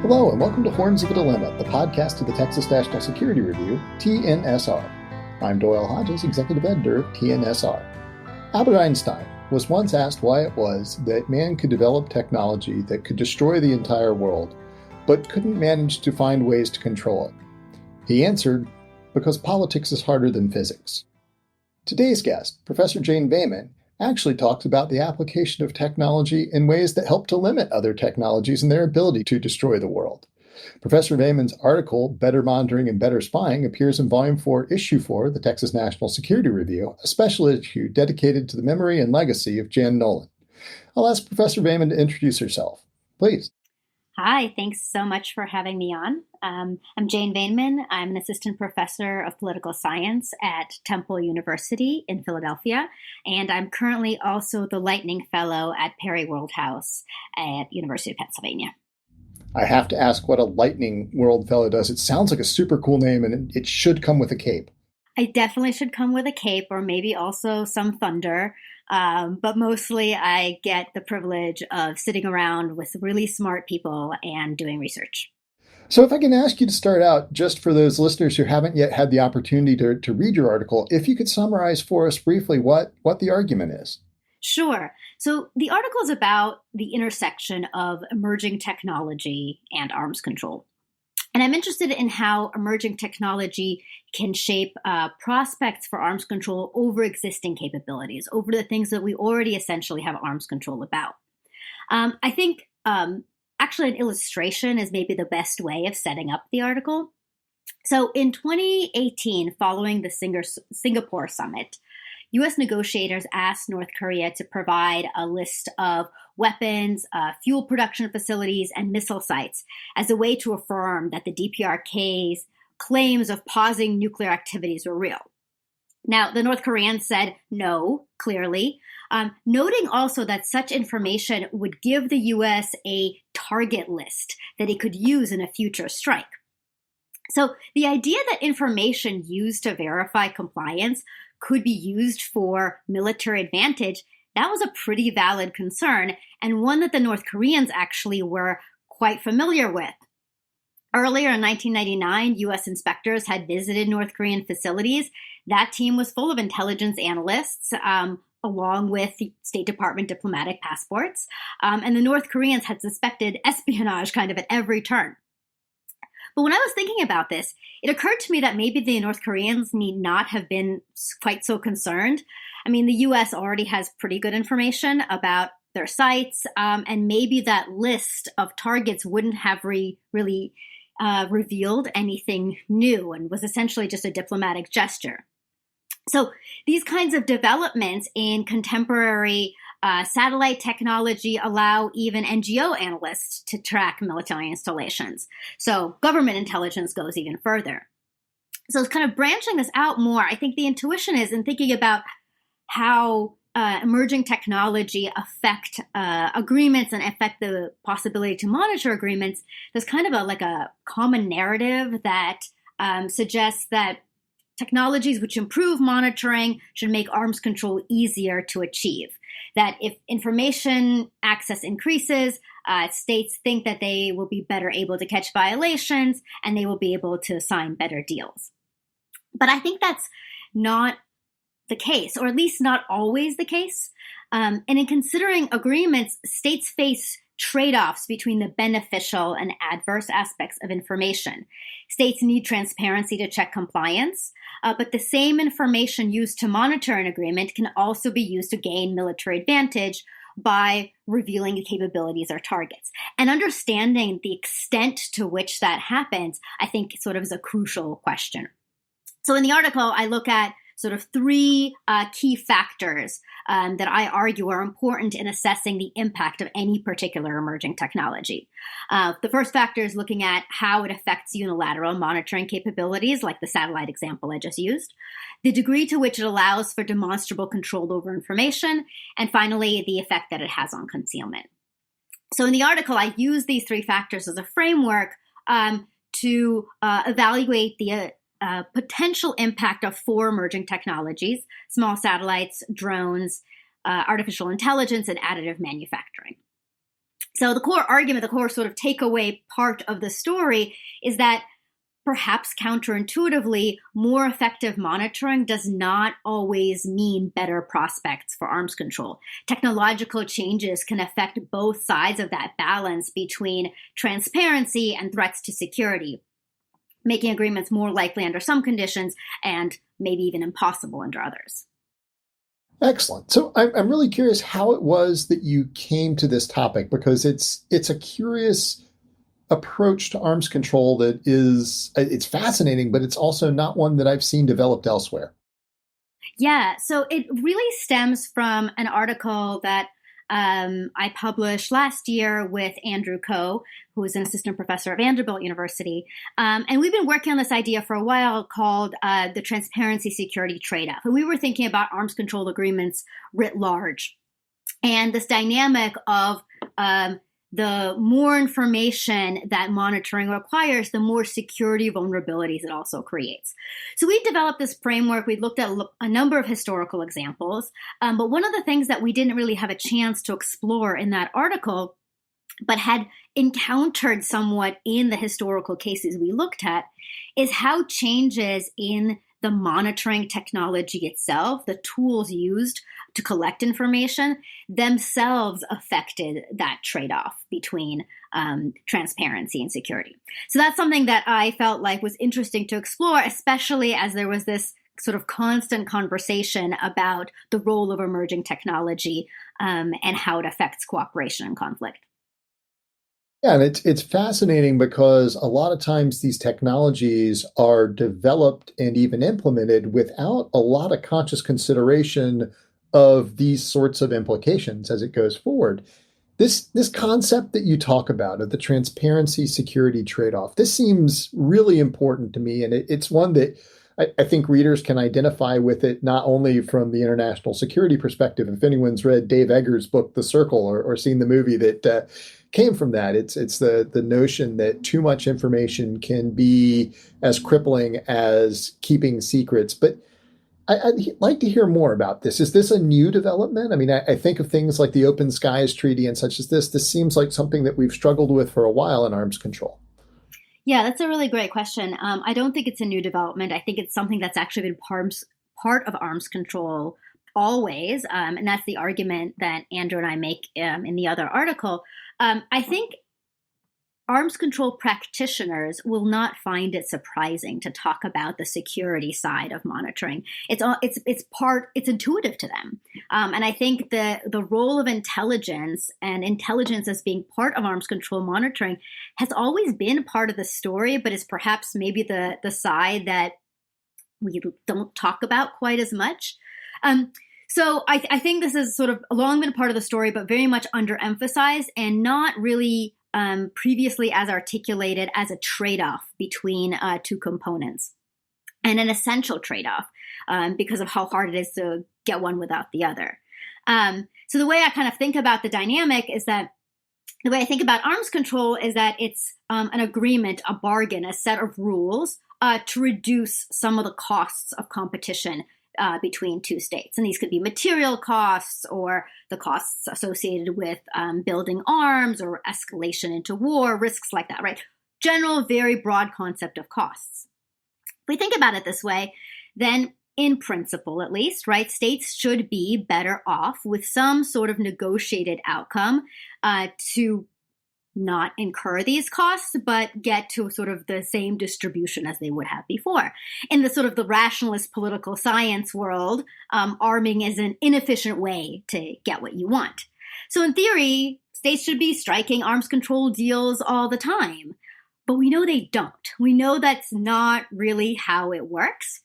Hello, and welcome to Horns of a Dilemma, the podcast of the Texas National Security Review, TNSR. I'm Doyle Hodges, Executive Editor of TNSR. Albert Einstein was once asked why it was that man could develop technology that could destroy the entire world, but couldn't manage to find ways to control it. He answered, because politics is harder than physics. Today's guest, Professor Jane Vayman, actually talks about the application of technology in ways that help to limit other technologies and their ability to destroy the world. Professor Vayman's article, Better Monitoring and Better Spying, appears in Volume 4, Issue 4, the Texas National Security Review, a special issue dedicated to the memory and legacy of Jan Nolan. I'll ask Professor Vayman to introduce herself. Please. Hi, thanks so much for having me on. I'm Jane Vayman. I'm an assistant professor of political science at Temple University in Philadelphia, and I'm currently also the Lightning Fellow at Perry Worldhouse at University of Pennsylvania. I have to ask what a Lightning World Fellow does. It sounds like a super cool name, and it should come with a cape. I definitely should come with a cape or maybe also some thunder. But mostly I get the privilege of sitting around with really smart people and doing research. So if I can ask you to start out, just for those listeners who haven't yet had the opportunity to read your article, if you could summarize for us briefly what the argument is. Sure. So the article is about the intersection of emerging technology and arms control. And I'm interested in how emerging technology can shape prospects for arms control over existing capabilities, over the things that we already essentially have arms control about. I think actually an illustration is maybe the best way of setting up the article. So in 2018, following the Singapore summit, U.S. negotiators asked North Korea to provide a list of weapons, fuel production facilities, and missile sites as a way to affirm that the DPRK's claims of pausing nuclear activities were real. Now, the North Koreans said no, clearly, noting also that such information would give the U.S. a target list that it could use in a future strike. So the idea that information used to verify compliance could be used for military advantage, that was a pretty valid concern, and one that the North Koreans actually were quite familiar with. Earlier in 1999, U.S. inspectors had visited North Korean facilities. That team was full of intelligence analysts, along with State Department diplomatic passports, and the North Koreans had suspected espionage kind of at every turn. But when I was thinking about this, it occurred to me that maybe the North Koreans need not have been quite so concerned. I mean, the U.S. already has pretty good information about their sites, and maybe that list of targets wouldn't have really revealed anything new and was essentially just a diplomatic gesture. So these kinds of developments in contemporary satellite technology allow even NGO analysts to track military installations. So government intelligence goes even further. So it's kind of branching this out more. I think the intuition is in thinking about how emerging technology affect agreements and affect the possibility to monitor agreements. There's kind of a common narrative that suggests that technologies which improve monitoring should make arms control easier to achieve. That if information access increases, states think that they will be better able to catch violations and they will be able to sign better deals. But I think that's not the case, or at least not always the case. And in considering agreements, states face trade-offs between the beneficial and adverse aspects of information. States need transparency to check compliance, but the same information used to monitor an agreement can also be used to gain military advantage by revealing the capabilities or targets. And understanding the extent to which that happens, I think sort of is a crucial question. So in the article, I look at sort of three key factors that I argue are important in assessing the impact of any particular emerging technology. The first factor is looking at how it affects unilateral monitoring capabilities, like the satellite example I just used, the degree to which it allows for demonstrable control over information, and finally, the effect that it has on concealment. So in the article, I use these three factors as a framework to evaluate the potential impact of four emerging technologies: small satellites, drones, artificial intelligence, and additive manufacturing. So the core argument, the core sort of takeaway part of the story is that perhaps counterintuitively, more effective monitoring does not always mean better prospects for arms control. Technological changes can affect both sides of that balance between transparency and threats to security, making agreements more likely under some conditions and maybe even impossible under others. Excellent. So I'm really curious how it was that you came to this topic, because it's a curious approach to arms control that it's fascinating, but it's also not one that I've seen developed elsewhere. Yeah, so it really stems from an article that I published last year with Andrew Ko, who is an assistant professor at Vanderbilt University. And we've been working on this idea for a while called the transparency security trade-off. And we were thinking about arms control agreements writ large. And this dynamic of the more information that monitoring requires, the more security vulnerabilities it also creates. So we developed this framework. We looked at a number of historical examples. But one of the things that we didn't really have a chance to explore in that article, but had encountered somewhat in the historical cases we looked at, is how changes in the monitoring technology itself, the tools used to collect information, themselves affected that trade-off between transparency and security. So that's something that I felt like was interesting to explore, especially as there was this sort of constant conversation about the role of emerging technology and how it affects cooperation and conflict. Yeah, and it's fascinating because a lot of times these technologies are developed and even implemented without a lot of conscious consideration of these sorts of implications as it goes forward. This concept that you talk about of the transparency security trade-off, this seems really important to me, and it's one that I think readers can identify with it not only from the international security perspective. If anyone's read Dave Eggers' book, The Circle, or seen the movie that came from that, it's the notion that too much information can be as crippling as keeping secrets. But I'd like to hear more about this. Is this a new development? I mean, I think of things like the Open Skies Treaty and such as this. This seems like something that we've struggled with for a while in arms control. Yeah, that's a really great question. I don't think it's a new development. I think it's something that's actually been part of arms control always. And that's the argument that Andrew and I make in the other article. I think arms control practitioners will not find it surprising to talk about the security side of monitoring. It's intuitive to them. And I think the role of intelligence and intelligence as being part of arms control monitoring has always been part of the story, but is perhaps maybe the side that we don't talk about quite as much. So I think this has sort of long been part of the story, but very much underemphasized and not really previously as articulated as a trade-off between two components, and an essential trade-off because of how hard it is to get one without the other. So the way I kind of think about the dynamic is that the way I think about arms control is that it's an agreement, a bargain, a set of rules to reduce some of the costs of competition between two states. And these could be material costs or the costs associated with building arms or escalation into war, risks like that, right? General, very broad concept of costs. If we think about it this way, then in principle, at least, right, states should be better off with some sort of negotiated outcome to not incur these costs, but get to sort of the same distribution as they would have before. In the sort of the rationalist political science world, arming is an inefficient way to get what you want. So in theory, states should be striking arms control deals all the time, but we know they don't. We know that's not really how it works.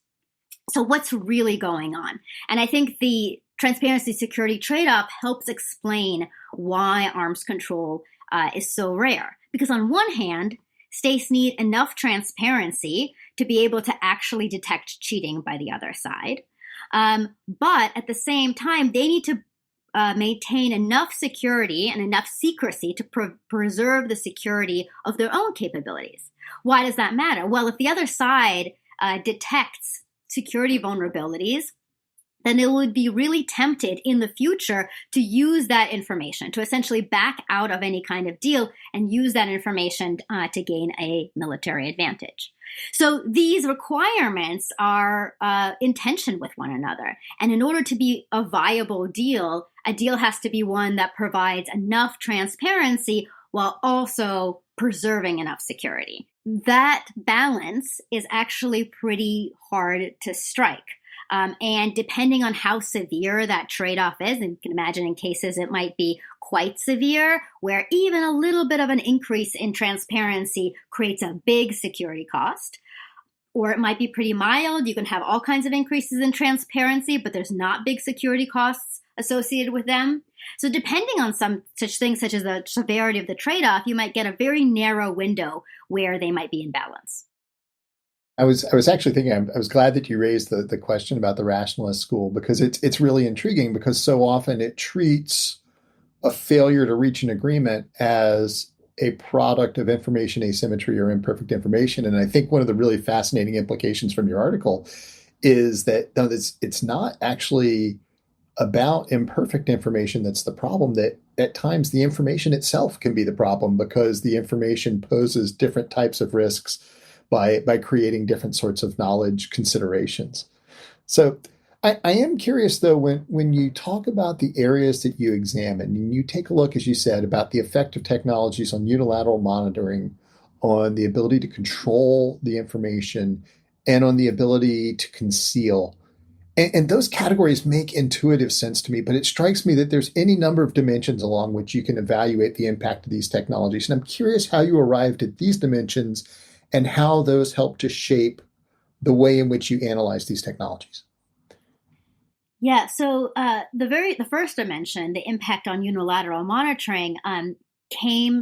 So what's really going on? And I think the transparency security trade-off helps explain why arms control is so rare. Because on one hand, states need enough transparency to be able to actually detect cheating by the other side. But at the same time, they need to maintain enough security and enough secrecy to preserve the security of their own capabilities. Why does that matter? Well, if the other side detects security vulnerabilities, then it would be really tempted in the future to use that information, to essentially back out of any kind of deal and use that information to gain a military advantage. So these requirements are in tension with one another. And in order to be a viable deal, a deal has to be one that provides enough transparency while also preserving enough security. That balance is actually pretty hard to strike. And depending on how severe that trade-off is, and you can imagine in cases it might be quite severe, where even a little bit of an increase in transparency creates a big security cost. Or it might be pretty mild. You can have all kinds of increases in transparency, but there's not big security costs associated with them. So depending on some such things, such as the severity of the trade-off, you might get a very narrow window where they might be in balance. I was actually thinking, I was glad that you raised the question about the rationalist school, because it's really intriguing, because so often it treats a failure to reach an agreement as a product of information asymmetry or imperfect information. And I think one of the really fascinating implications from your article is that no, it's not actually about imperfect information that's the problem, that at times the information itself can be the problem, because the information poses different types of risks by creating different sorts of knowledge considerations. So I am curious, though, when you talk about the areas that you examine, and you take a look, as you said, about the effect of technologies on unilateral monitoring, on the ability to control the information, and on the ability to conceal. And those categories make intuitive sense to me, but it strikes me that there's any number of dimensions along which you can evaluate the impact of these technologies. And I'm curious how you arrived at these dimensions and how those help to shape the way in which you analyze these technologies. Yeah, so the first dimension, the impact on unilateral monitoring,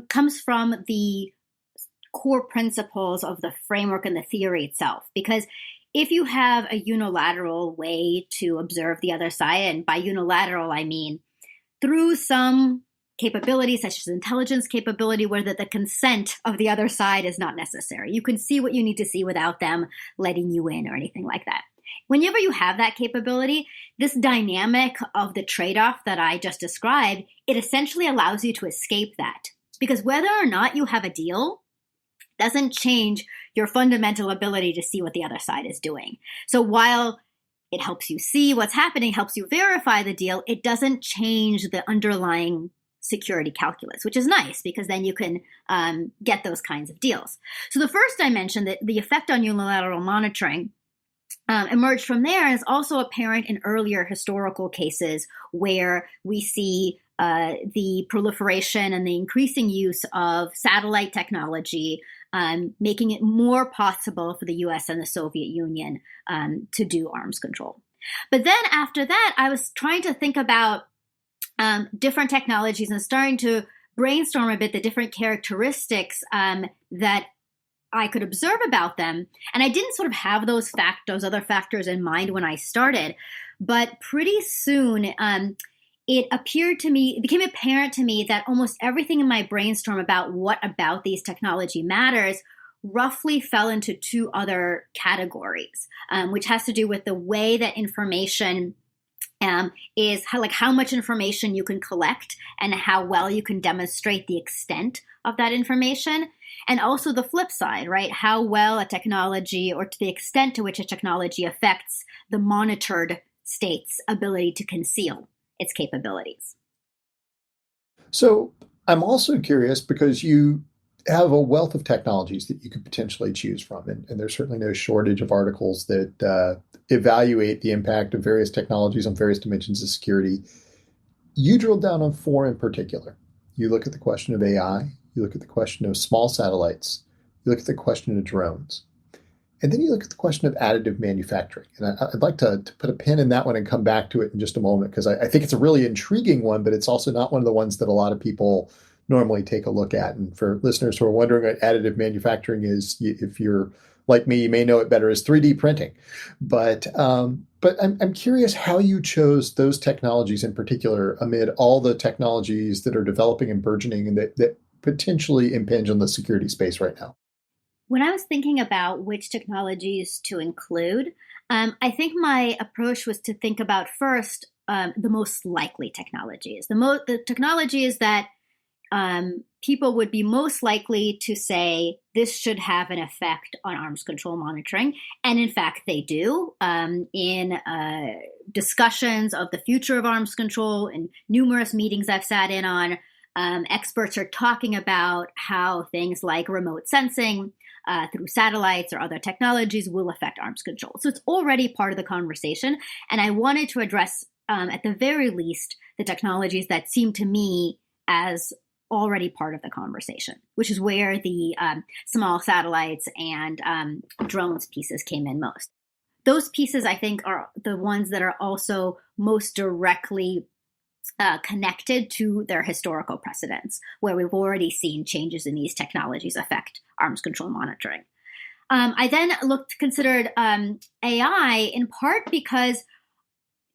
comes from the core principles of the framework and the theory itself. Because if you have a unilateral way to observe the other side, and by unilateral I mean through some capability, such as intelligence capability, where the consent of the other side is not necessary. You can see what you need to see without them letting you in or anything like that. Whenever you have that capability, this dynamic of the trade-off that I just described, it essentially allows you to escape that. Because whether or not you have a deal doesn't change your fundamental ability to see what the other side is doing. So while it helps you see what's happening, helps you verify the deal, it doesn't change the underlying security calculus, which is nice, because then you can get those kinds of deals. So the first I mentioned, that the effect on unilateral monitoring emerged from there, and is also apparent in earlier historical cases where we see the proliferation and the increasing use of satellite technology, making it more possible for the US and the Soviet Union to do arms control. But then after that, I was trying to think about different technologies and starting to brainstorm a bit the different characteristics that I could observe about them. And I didn't sort of have those other factors in mind when I started, but pretty soon it became apparent to me that almost everything in my brainstorm about what about these technology matters roughly fell into two other categories, which has to do with the way that information is how much information you can collect and how well you can demonstrate the extent of that information. And also the flip side, right? How well a technology, or to the extent to which a technology affects the monitored state's ability to conceal its capabilities. So I'm also curious, because you have a wealth of technologies that you could potentially choose from, and there's certainly no shortage of articles that evaluate the impact of various technologies on various dimensions of security. You drill down on four in particular. You look at the question of AI, you look at the question of small satellites, you look at the question of drones, and then you look at the question of additive manufacturing. And I'd like to put a pin in that one and come back to it in just a moment, because I think it's a really intriguing one, but it's also not one of the ones that a lot of people normally take a look at. And for listeners who are wondering what additive manufacturing is, if you're like me, you may know it better as 3D printing. But I'm curious how you chose those technologies in particular amid all the technologies that are developing and burgeoning and that potentially impinge on the security space right now. When I was thinking about which technologies to include, I think my approach was to think about first the most likely technologies, the technologies that people would be most likely to say this should have an effect on arms control monitoring. And in fact, they do. In discussions of the future of arms control and numerous meetings I've sat in on, experts are talking about how things like remote sensing through satellites or other technologies will affect arms control. So it's already part of the conversation. And I wanted to address, at the very least, the technologies that seem to me as already part of the conversation, which is where the small satellites and drones pieces came in most. Those pieces, I think, are the ones that are also most directly connected to their historical precedents, where we've already seen changes in these technologies affect arms control monitoring. I then considered AI in part because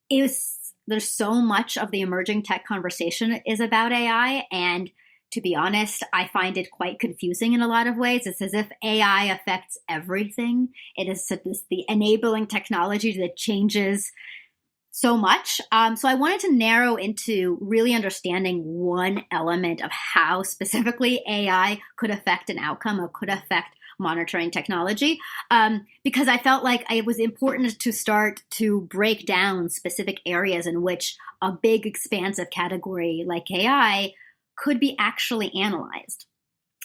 there's so much of the emerging tech conversation is about AI, and to be honest, I find it quite confusing in a lot of ways. It's as if AI affects everything. It is the enabling technology that changes so much. So I wanted to narrow into really understanding one element of how specifically AI could affect an outcome or could affect monitoring technology, because I felt like it was important to start to break down specific areas in which a big expansive category like AI could be actually analyzed.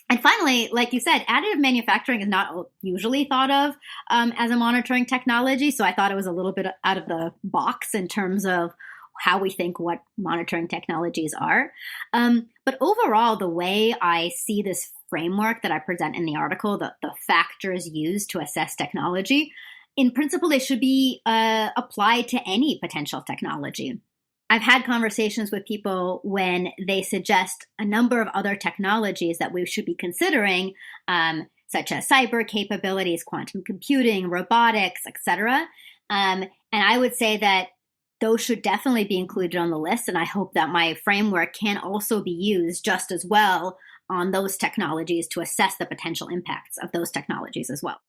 And finally, like you said, additive manufacturing is not usually thought of as a monitoring technology. So I thought it was a little bit out of the box in terms of how we think what monitoring technologies are. But overall, the way I see this framework that I present in the article, the factors used to assess technology, in principle, they should be applied to any potential technology. I've had conversations with people when they suggest a number of other technologies that we should be considering, such as cyber capabilities, quantum computing, robotics, etc. And I would say that those should definitely be included on the list. And I hope that my framework can also be used just as well on those technologies to assess the potential impacts of those technologies as well.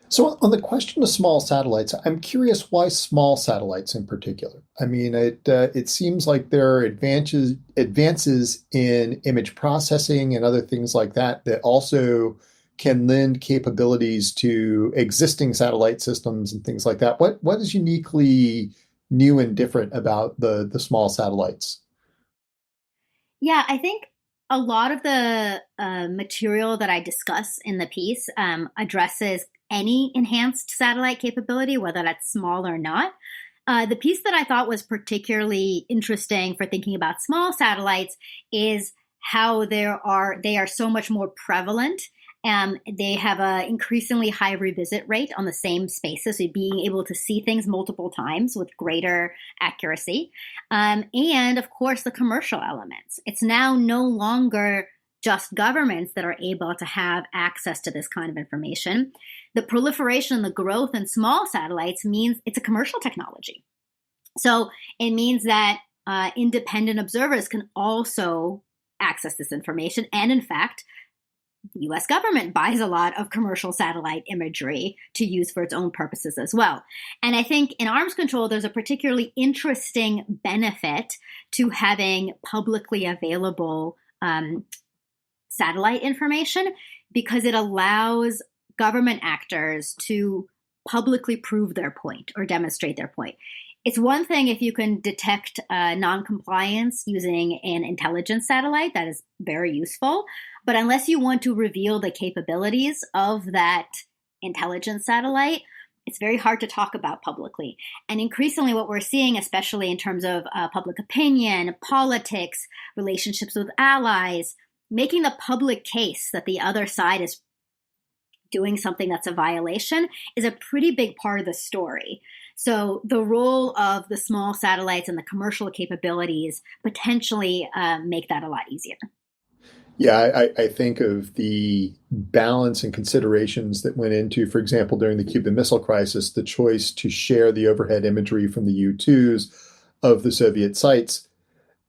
So on the question of small satellites, I'm curious why small satellites in particular. I mean, it seems like there are advances in image processing and other things like that that also can lend capabilities to existing satellite systems and things like that. What is uniquely new and different about the small satellites? Yeah, I think a lot of the material that I discuss in the piece addresses any enhanced satellite capability, whether that's small or not. The piece that I thought was particularly interesting for thinking about small satellites is how they are so much more prevalent. They have an increasingly high revisit rate on the same spaces, so being able to see things multiple times with greater accuracy. And of course, the commercial elements. It's now no longer just governments that are able to have access to this kind of information. The proliferation and the growth in small satellites means it's a commercial technology. So it means that independent observers can also access this information. And in fact, the US government buys a lot of commercial satellite imagery to use for its own purposes as well. And I think in arms control, there's a particularly interesting benefit to having publicly available satellite information, because it allows government actors to publicly prove their point or demonstrate their point. It's one thing if you can detect non-compliance using an intelligence satellite. That is very useful. But unless you want to reveal the capabilities of that intelligence satellite, it's very hard to talk about publicly. And increasingly what we're seeing, especially in terms of public opinion, politics, relationships with allies, making the public case that the other side is doing something that's a violation is a pretty big part of the story. So the role of the small satellites and the commercial capabilities potentially make that a lot easier. Yeah, I think of the balance and considerations that went into, for example, during the Cuban Missile Crisis, the choice to share the overhead imagery from the U-2s of the Soviet sites,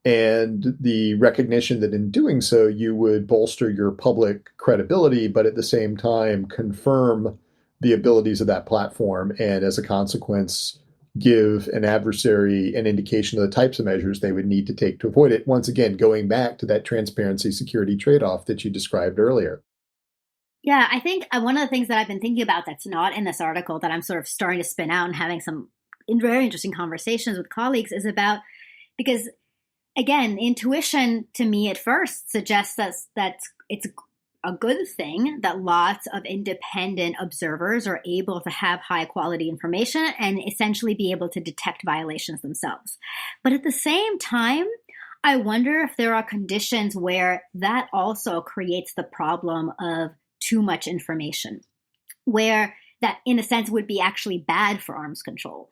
and the recognition that in doing so, you would bolster your public credibility, but at the same time confirm the abilities of that platform, and as a consequence, give an adversary an indication of the types of measures they would need to take to avoid it. Once again, going back to that transparency security trade-off that you described earlier. Yeah, I think one of the things that I've been thinking about that's not in this article that I'm sort of starting to spin out and having some very interesting conversations with colleagues is about, because again, intuition to me at first suggests that it's a good thing that lots of independent observers are able to have high quality information and essentially be able to detect violations themselves. But at the same time, I wonder if there are conditions where that also creates the problem of too much information, where that in a sense would be actually bad for arms control.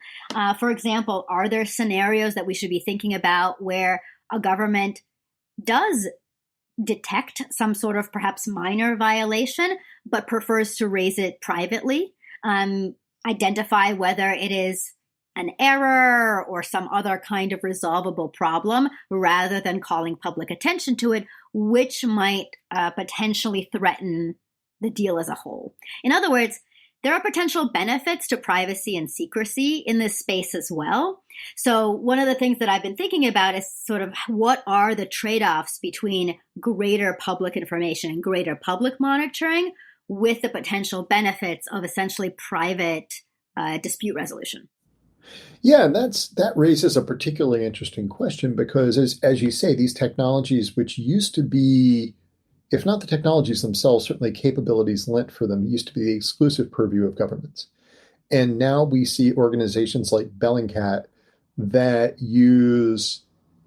For example, are there scenarios that we should be thinking about where a government does detect some sort of perhaps minor violation, but prefers to raise it privately, identify whether it is an error or some other kind of resolvable problem, rather than calling public attention to it, which might potentially threaten the deal as a whole. In other words, there are potential benefits to privacy and secrecy in this space as well. So one of the things that I've been thinking about is sort of what are the trade-offs between greater public information and greater public monitoring with the potential benefits of essentially private dispute resolution. Yeah, and that raises a particularly interesting question because, as you say, these technologies, which used to be, if not the technologies themselves, certainly capabilities lent for them, used to be the exclusive purview of governments. And now we see organizations like Bellingcat that use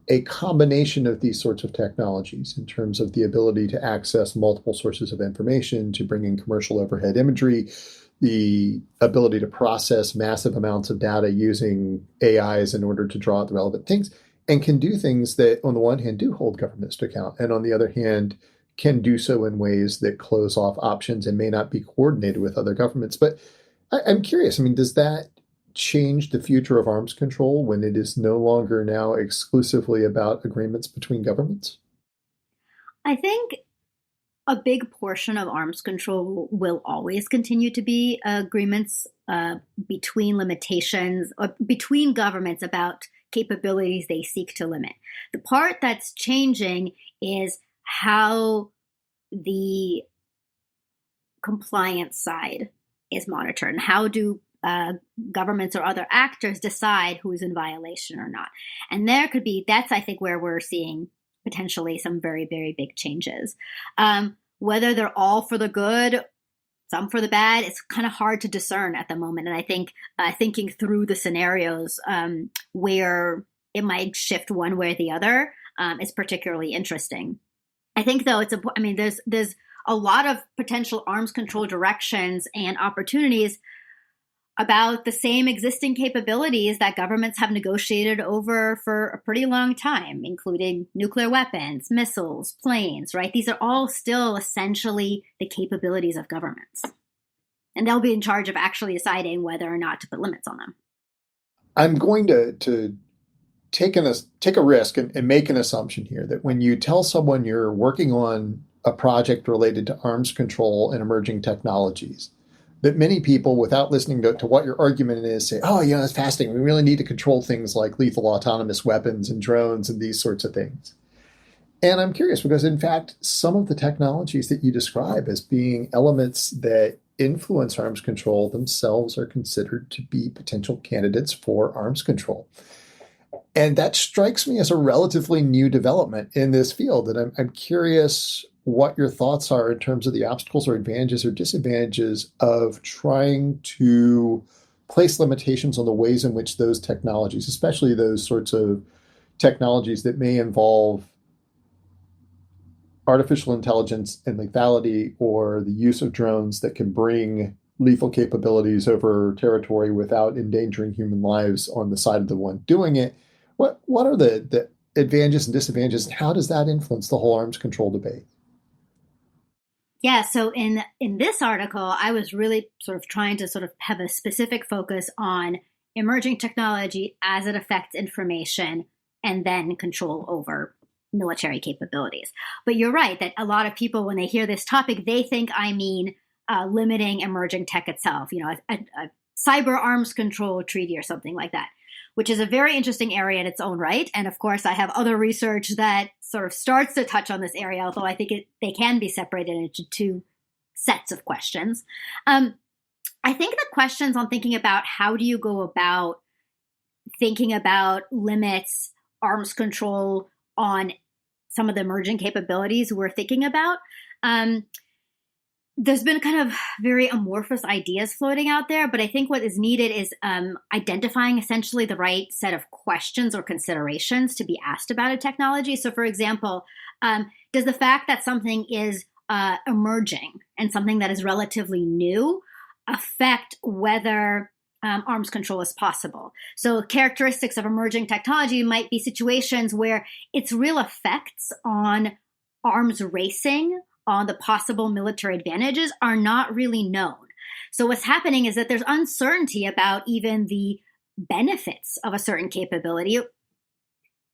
a combination of these sorts of technologies in terms of the ability to access multiple sources of information, to bring in commercial overhead imagery, the ability to process massive amounts of data using AIs in order to draw out the relevant things, and can do things that, on the one hand, do hold governments to account, and on the other hand, can do so in ways that close off options and may not be coordinated with other governments. But I'm curious, I mean, does that change the future of arms control when it is no longer now exclusively about agreements between governments? I think a big portion of arms control will always continue to be agreements between limitations or between governments about capabilities they seek to limit. The part that's changing is how the compliance side is monitored and how do governments or other actors decide who's in violation or not. And that's I think where we're seeing potentially some very, very big changes. Whether they're all for the good, some for the bad, it's kind of hard to discern at the moment. And I think thinking through the scenarios where it might shift one way or the other is particularly interesting. I think, though, there's a lot of potential arms control directions and opportunities about the same existing capabilities that governments have negotiated over for a pretty long time, including nuclear weapons, missiles, planes, right? These are all still essentially the capabilities of governments. And they'll be in charge of actually deciding whether or not to put limits on them. I'm going to take a risk and make an assumption here that when you tell someone you're working on a project related to arms control and emerging technologies, that many people, without listening to what your argument is, say, oh, it's fascinating. We really need to control things like lethal autonomous weapons and drones and these sorts of things. And I'm curious because, in fact, some of the technologies that you describe as being elements that influence arms control themselves are considered to be potential candidates for arms control. And that strikes me as a relatively new development in this field. And I'm curious what your thoughts are in terms of the obstacles or advantages or disadvantages of trying to place limitations on the ways in which those technologies, especially those sorts of technologies that may involve artificial intelligence and lethality, or the use of drones that can bring lethal capabilities over territory without endangering human lives on the side of the one doing it. What are the advantages and disadvantages, and how does that influence the whole arms control debate? Yeah, so in this article, I was really sort of trying to sort of have a specific focus on emerging technology as it affects information and then control over military capabilities. But you're right that a lot of people, when they hear this topic, they think I mean limiting emerging tech itself, a cyber arms control treaty or something like that, which is a very interesting area in its own right. And of course, I have other research that sort of starts to touch on this area, although I think they can be separated into two sets of questions. I think the questions on thinking about how do you go about thinking about limits, arms control on some of the emerging capabilities we're thinking about. There's been kind of very amorphous ideas floating out there, but I think what is needed is identifying essentially the right set of questions or considerations to be asked about a technology. So for example, does the fact that something is emerging and something that is relatively new affect whether arms control is possible? So characteristics of emerging technology might be situations where its real effects on arms racing, on the possible military advantages, are not really known. So what's happening is that there's uncertainty about even the benefits of a certain capability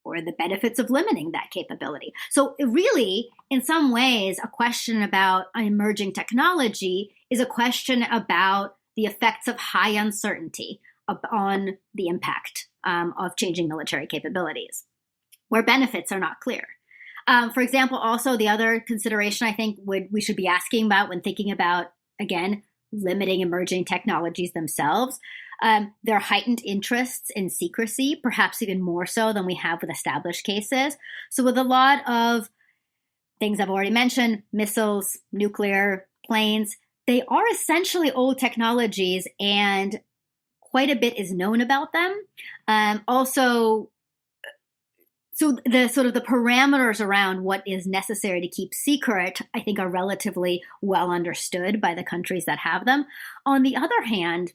or the benefits of limiting that capability. So really, in some ways, a question about an emerging technology is a question about the effects of high uncertainty on the impact of changing military capabilities, where benefits are not clear. For example, also the other consideration I think we should be asking about when thinking about, again, limiting emerging technologies themselves, their heightened interests in secrecy, perhaps even more so than we have with established cases. So with a lot of things I've already mentioned, missiles, nuclear, planes, they are essentially old technologies and quite a bit is known about them. So the sort of the parameters around what is necessary to keep secret, I think, are relatively well understood by the countries that have them. On the other hand,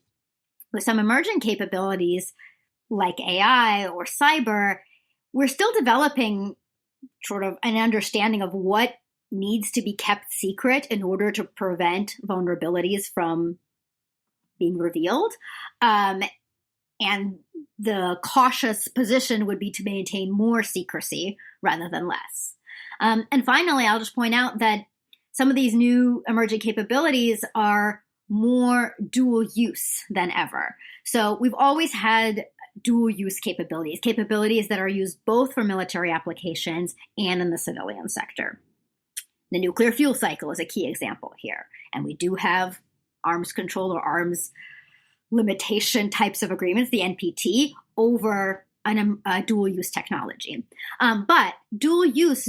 with some emerging capabilities like AI or cyber, we're still developing sort of an understanding of what needs to be kept secret in order to prevent vulnerabilities from being revealed. And the cautious position would be to maintain more secrecy rather than less. And finally, I'll just point out that some of these new emerging capabilities are more dual use than ever. So we've always had dual use capabilities that are used both for military applications and in the civilian sector. The nuclear fuel cycle is a key example here. And we do have arms control or arms limitation types of agreements, the NPT, over a dual use technology. But dual use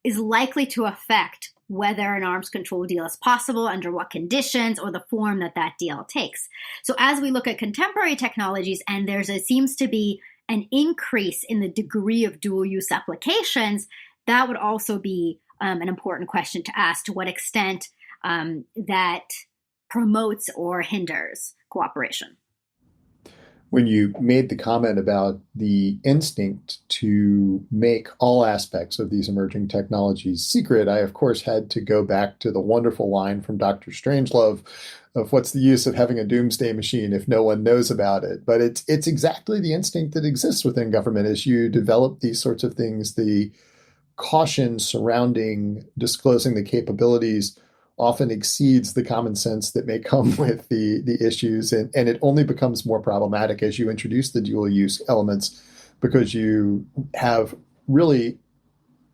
is likely to affect whether an arms control deal is possible, under what conditions, or the form that that deal takes. So as we look at contemporary technologies, and seems to be an increase in the degree of dual use applications, that would also be an important question to ask, to what extent that promotes or hinders cooperation. When you made the comment about the instinct to make all aspects of these emerging technologies secret, I, of course, had to go back to the wonderful line from Dr. Strangelove of what's the use of having a doomsday machine if no one knows about it. But it's exactly the instinct that exists within government as you develop these sorts of things. The caution surrounding disclosing the capabilities often exceeds the common sense that may come with the issues. And it only becomes more problematic as you introduce the dual use elements, because you have really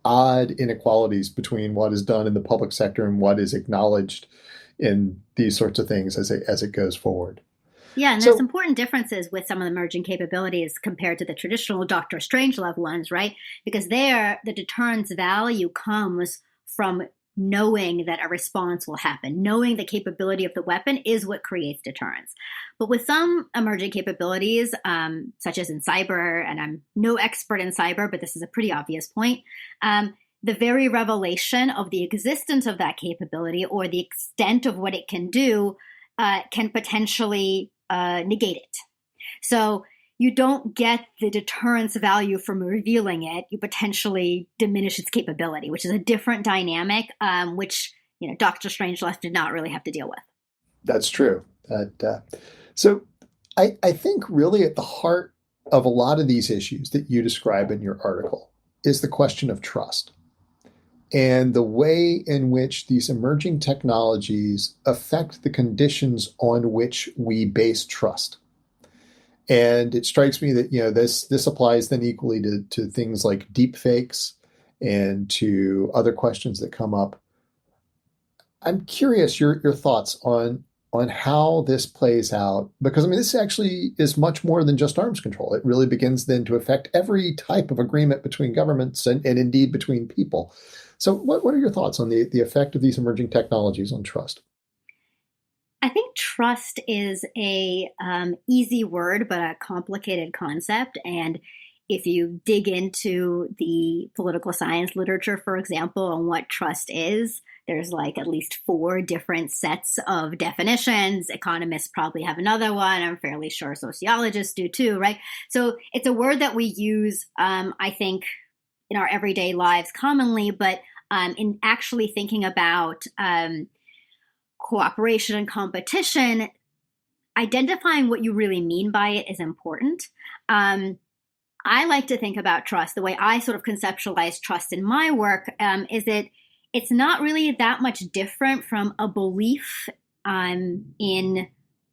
odd inequalities between what is done in the public sector and what is acknowledged in these sorts of things as it goes forward. Yeah, and there's important differences with some of the emerging capabilities compared to the traditional Dr. Strangelove ones, right? Because there, the deterrence value comes from knowing that a response will happen, knowing the capability of the weapon is what creates deterrence. But with some emerging capabilities, such as in cyber, and I'm no expert in cyber, but this is a pretty obvious point, the very revelation of the existence of that capability or the extent of what it can do can potentially negate it. So you don't get the deterrence value from revealing it. You potentially diminish its capability, which is a different dynamic, which Dr. Strangelove did not really have to deal with. That's true. So I think really at the heart of a lot of these issues that you describe in your article is the question of trust. and the way in which these emerging technologies affect the conditions on which we base trust. And it strikes me that this applies then equally to things like deep fakes and to other questions that come up. I'm curious your thoughts on how this plays out, because this actually is much more than just arms control. It really begins then to affect every type of agreement between governments and indeed between people. So what are your thoughts on the effect of these emerging technologies on trust? I think trust is a easy word, but a complicated concept. And if you dig into the political science literature, for example, on what trust is, there's like at least 4 different sets of definitions. Economists probably have another one. I'm fairly sure sociologists do too, right? So it's a word that we use, I think, in our everyday lives commonly, but in actually thinking about cooperation and competition, identifying what you really mean by it is important. I like to think about trust. The way I sort of conceptualize trust in my work is that it's not really that much different from a belief in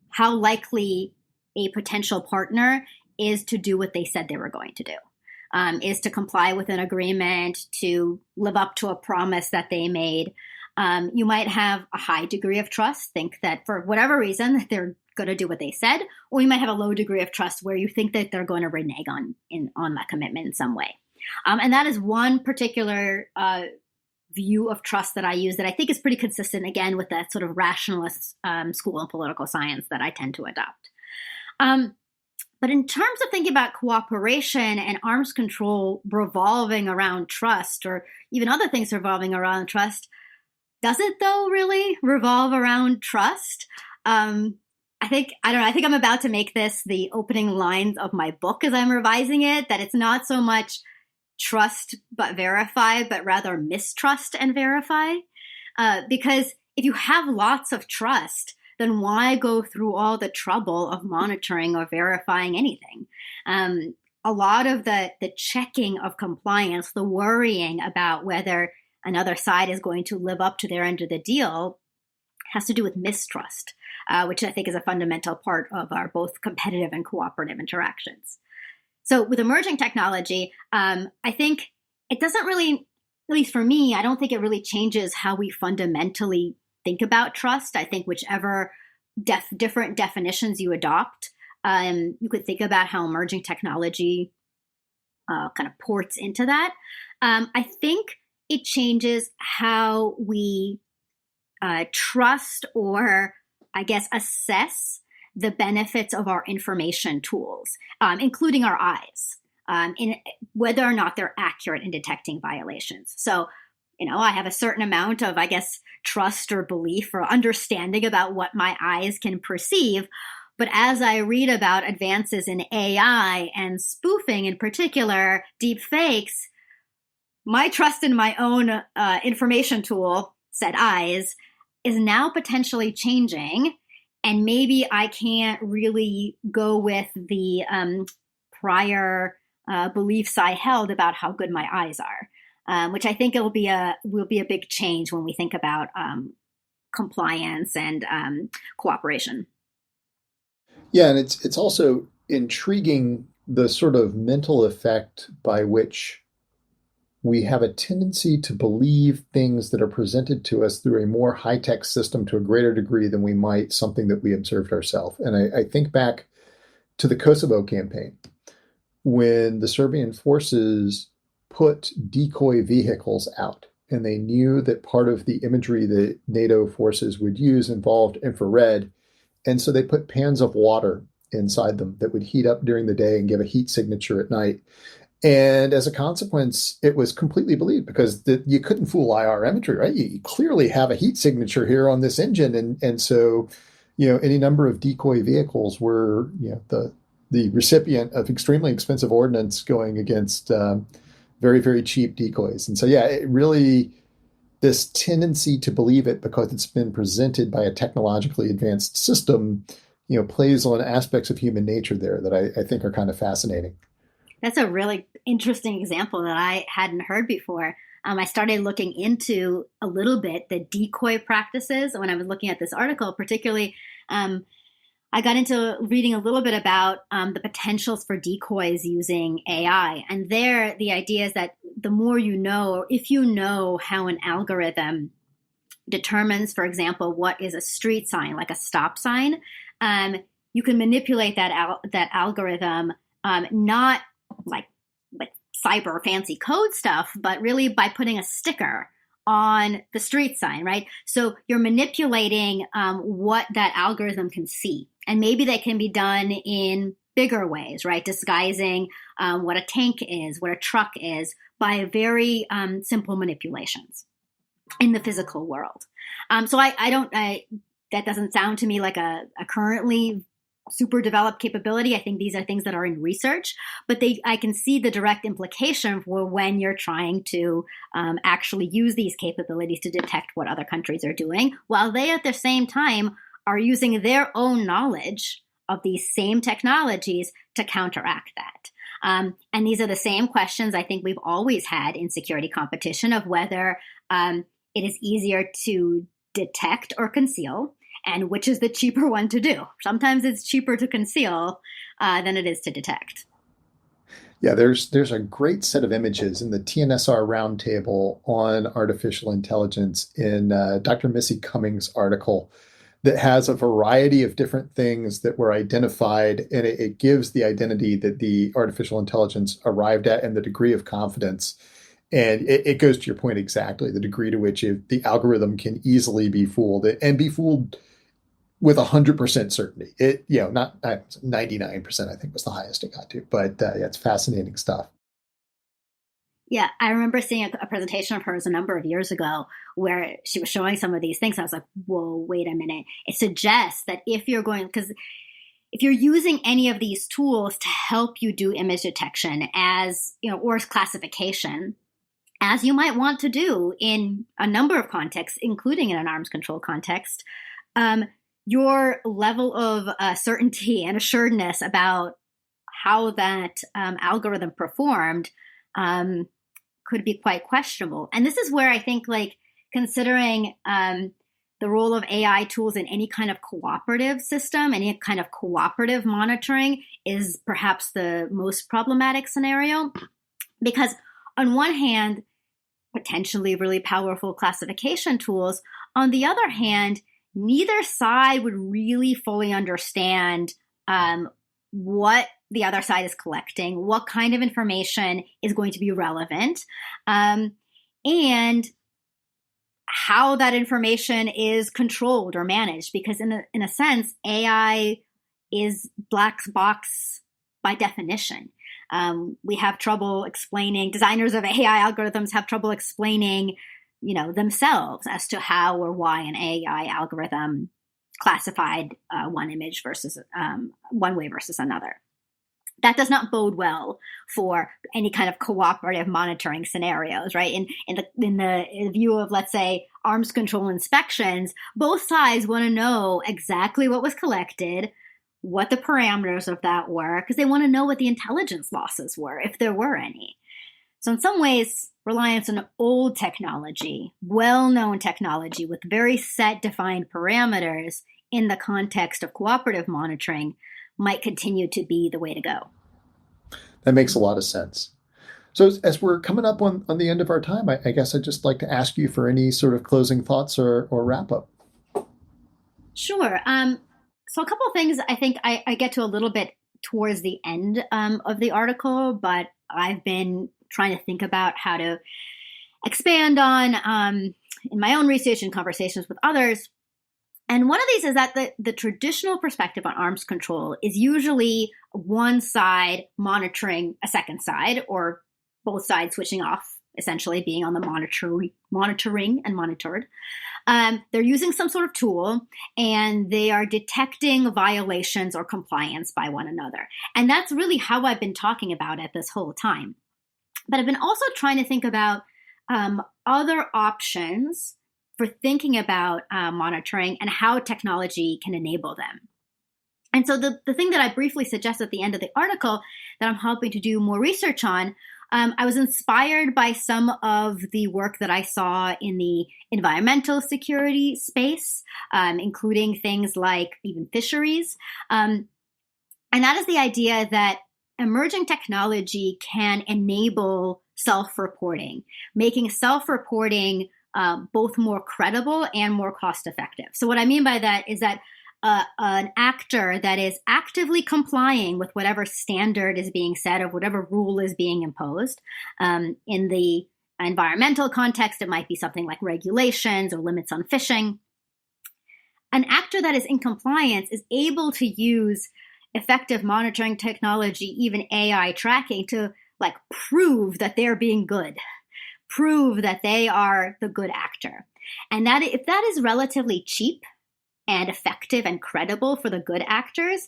how likely a potential partner is to do what they said they were going to do, is to comply with an agreement, to live up to a promise that they made. You might have a high degree of trust, think that for whatever reason that they're going to do what they said, or you might have a low degree of trust where you think that they're going to renege on that commitment in some way. And that is one particular view of trust that I use that I think is pretty consistent, again, with that sort of rationalist school of political science that I tend to adopt. But in terms of thinking about cooperation and arms control revolving around trust, or even other things revolving around trust, does it though really revolve around trust? I think I'm about to make this the opening lines of my book as I'm revising it, that it's not so much trust but verify, but rather mistrust and verify. Because if you have lots of trust, then why go through all the trouble of monitoring or verifying anything? A lot of the checking of compliance, the worrying about whether another side is going to live up to their end of the deal, has to do with mistrust, which I think is a fundamental part of our both competitive and cooperative interactions. So with emerging technology, I think it doesn't really, at least for me, I don't think it really changes how we fundamentally think about trust. I think whichever different definitions you adopt, you could think about how emerging technology kind of ports into that. I think it changes how we trust, or I guess assess the benefits of our information tools, including our eyes, in whether or not they're accurate in detecting violations. So, I have a certain amount of, I guess, trust or belief or understanding about what my eyes can perceive. But as I read about advances in AI and spoofing in particular, deep fakes, my trust in my own information tool, said eyes, is now potentially changing. And maybe I can't really go with the prior beliefs I held about how good my eyes are, which I think will be a big change when we think about compliance and cooperation. Yeah, and it's also intriguing the sort of mental effect by which we have a tendency to believe things that are presented to us through a more high-tech system to a greater degree than we might something that we observed ourselves. And I think back to the Kosovo campaign, when the Serbian forces put decoy vehicles out, and they knew that part of the imagery that NATO forces would use involved infrared. And so they put pans of water inside them that would heat up during the day and give a heat signature at night. And as a consequence, it was completely believed because you couldn't fool IR imagery, right? You clearly have a heat signature here on this engine. And so, any number of decoy vehicles were, the recipient of extremely expensive ordnance going against very, very cheap decoys. And so, it really, this tendency to believe it because it's been presented by a technologically advanced system, plays on aspects of human nature there that I think are kind of fascinating. That's a really interesting example that I hadn't heard before. I started looking into a little bit the decoy practices when I was looking at this article, particularly. I got into reading a little bit about the potentials for decoys using AI. And there, the idea is that the more you know, or if you know how an algorithm determines, for example, what is a street sign, like a stop sign, you can manipulate that algorithm, not like cyber fancy code stuff, but really by putting a sticker on the street sign, right? So you're manipulating what that algorithm can see. And maybe that can be done in bigger ways, right? Disguising what a tank is, what a truck is, by very simple manipulations in the physical world. So that doesn't sound to me like a currently super developed capability. I think these are things that are in research, but I can see the direct implication for when you're trying to actually use these capabilities to detect what other countries are doing, while they at the same time are using their own knowledge of these same technologies to counteract that. And these are the same questions I think we've always had in security competition of whether it is easier to detect or conceal, and which is the cheaper one to do. Sometimes it's cheaper to conceal than it is to detect. Yeah, there's a great set of images in the TNSR roundtable on artificial intelligence in Dr. Missy Cummings' article that has a variety of different things that were identified, and it gives the identity that the artificial intelligence arrived at and the degree of confidence. And it goes to your point exactly, the degree to which the algorithm can easily be fooled and be fooled with 100% certainty. Not 99%, I think was the highest it got to, but it's fascinating stuff. Yeah, I remember seeing a presentation of hers a number of years ago where she was showing some of these things. I was like, whoa, wait a minute. It suggests that if you're using any of these tools to help you do image detection or classification, as you might want to do in a number of contexts, including in an arms control context, your level of certainty and assuredness about how that algorithm performed could be quite questionable. And this is where I think, considering the role of AI tools in any kind of cooperative system, any kind of cooperative monitoring is perhaps the most problematic scenario. Because on one hand, potentially really powerful classification tools. On the other hand, neither side would really fully understand what the other side is collecting, what kind of information is going to be relevant, and how that information is controlled or managed. Because in a sense, AI is black box by definition. We have trouble explaining, designers of AI algorithms have trouble explaining, themselves as to how or why an AI algorithm classified one image versus one way versus another. That does not bode well for any kind of cooperative monitoring scenarios, right? In the view of, let's say, arms control inspections, both sides want to know exactly what was collected, what the parameters of that were, because they want to know what the intelligence losses were, if there were any. So in some ways, reliance on old technology, well-known technology with very set defined parameters in the context of cooperative monitoring might continue to be the way to go. That makes a lot of sense. So as we're coming up on the end of our time, I guess I'd just like to ask you for any sort of closing thoughts or wrap up. Sure. So a couple of things I think I get to a little bit towards the end of the article, but I've been trying to think about how to expand on in my own research and conversations with others. And one of these is that the traditional perspective on arms control is usually one side monitoring a second side, or both sides switching off, essentially being on the monitoring and monitored. They're using some sort of tool, and they are detecting violations or compliance by one another. And that's really how I've been talking about it this whole time. But I've been also trying to think about other options for thinking about monitoring and how technology can enable them. And so the thing that I briefly suggest at the end of the article that I'm hoping to do more research on I was inspired by some of the work that I saw in the environmental security space, including things like even fisheries. And that is the idea that emerging technology can enable self-reporting, making self-reporting both more credible and more cost-effective. So what I mean by that is that an actor that is actively complying with whatever standard is being set or whatever rule is being imposed. In the environmental context, it might be something like regulations or limits on fishing. An actor that is in compliance is able to use effective monitoring technology, even AI tracking, to prove that they're being good, prove that they are the good actor. And that if that is relatively cheap and effective and credible for the good actors,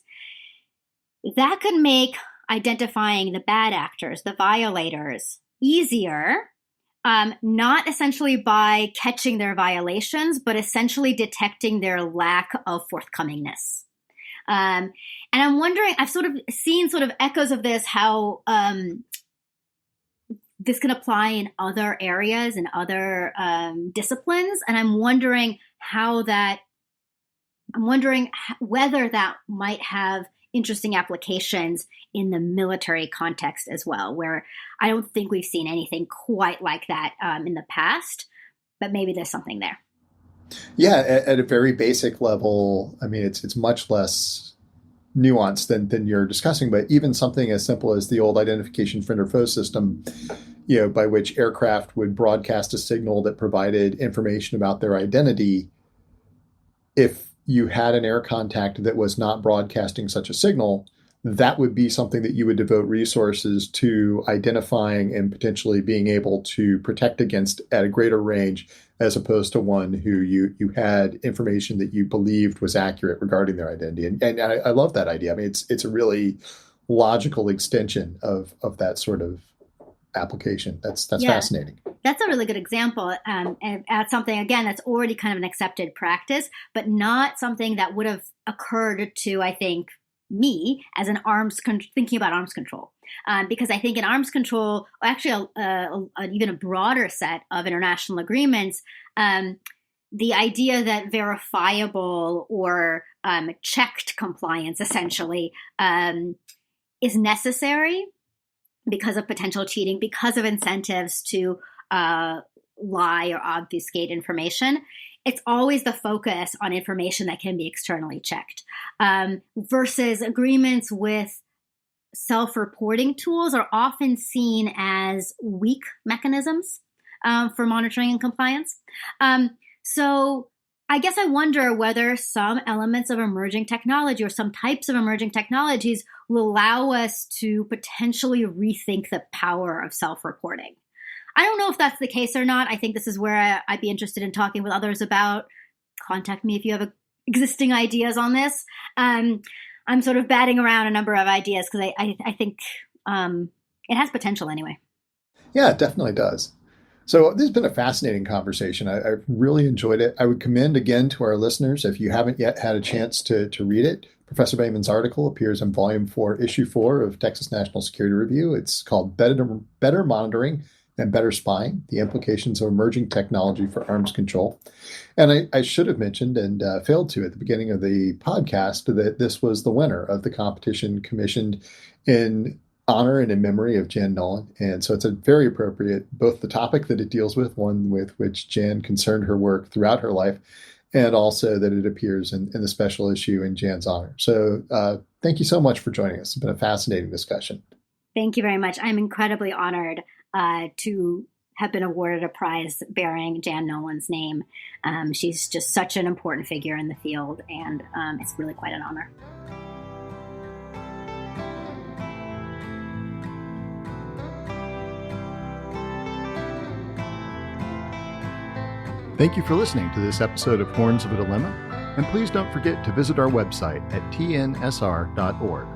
that could make identifying the bad actors, the violators, easier, not essentially by catching their violations, but essentially detecting their lack of forthcomingness. And I'm wondering, I've sort of seen echoes of this, how this can apply in other areas and other disciplines. And I'm wondering whether that might have interesting applications in the military context as well, where I don't think we've seen anything quite like that in the past, but maybe there's something there. Yeah, at a very basic level, I mean, it's much less nuanced than you're discussing, but even something as simple as the old identification friend or foe system, by which aircraft would broadcast a signal that provided information about their identity. If you had an air contact that was not broadcasting such a signal, that would be something that you would devote resources to identifying and potentially being able to protect against at a greater range, as opposed to one who you had information that you believed was accurate regarding their identity. And I love that idea. I mean, it's a really logical extension of that sort of application. That's fascinating. That's a really good example at something, again, that's already kind of an accepted practice, but not something that would have occurred to, I think, me as an thinking about arms control. Because I think in arms control, actually even a broader set of international agreements, the idea that verifiable or checked compliance essentially is necessary because of potential cheating, because of incentives to lie or obfuscate information. It's always the focus on information that can be externally checked, versus agreements with self-reporting tools are often seen as weak mechanisms for monitoring and compliance. So I guess I wonder whether some elements of emerging technology or some types of emerging technologies will allow us to potentially rethink the power of self-reporting. I don't know if that's the case or not. I think this is where I'd be interested in talking with others about. Contact me if you have existing ideas on this. I'm sort of batting around a number of ideas because I think it has potential anyway. Yeah, it definitely does. So this has been a fascinating conversation. I've really enjoyed it. I would commend again to our listeners, if you haven't yet had a chance to read it, Professor Bateman's article appears in Volume 4, Issue 4 of Texas National Security Review. It's called Better Monitoring and Better Spying, the Implications of Emerging Technology for Arms Control. And I should have mentioned and failed to at the beginning of the podcast that this was the winner of the competition commissioned in honor and in memory of Jan Nolan. And so it's a very appropriate, both the topic that it deals with, one with which Jan concerned her work throughout her life, and also that it appears in the special issue in Jan's honor. So thank you so much for joining us. It's been a fascinating discussion. Thank you very much. I'm incredibly honored to have been awarded a prize bearing Jan Nolan's name. She's just such an important figure in the field, and it's really quite an honor. Thank you for listening to this episode of Horns of a Dilemma, and please don't forget to visit our website at tnsr.org.